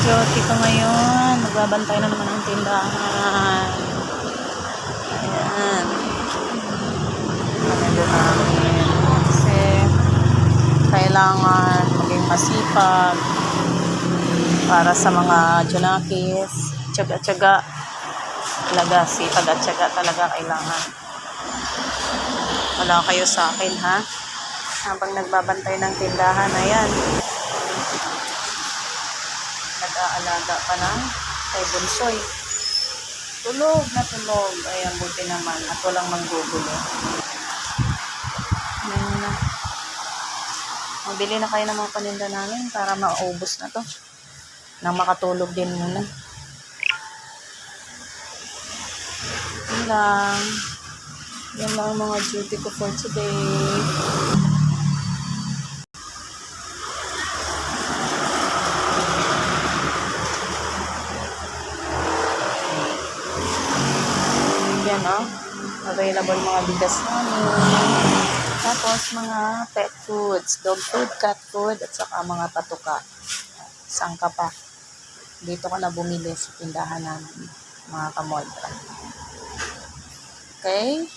duty ko ngayon. Magbabantay na naman ang tindahan. Ayan. Maganda namin. Kasi kailangan maging masipag para sa mga junakis. Tiyaga-tiyaga. Talaga, sipag at tiyaga talaga kailangan. Wala kayo sa akin, ha? Habang nagbabantay ng tindahan, ayan. Nag-aalaga pa ng kay Bunsoy. Tulog na tulog. Ayan, buti naman. At walang manggugulo. Ayan na. Mabili na kayo ng mga paninda namin para maubos na to. Nang makatulog din muna. Yan lang. Yan lang ang mga duty ko for today. Yan, oh. Available mga bigas namin. Tapos mga pet foods, dog food, cat food, at saka mga patuka. Saan ka pa? Dito ka na bumili sa tindahan namin, mga kamodra. Okay?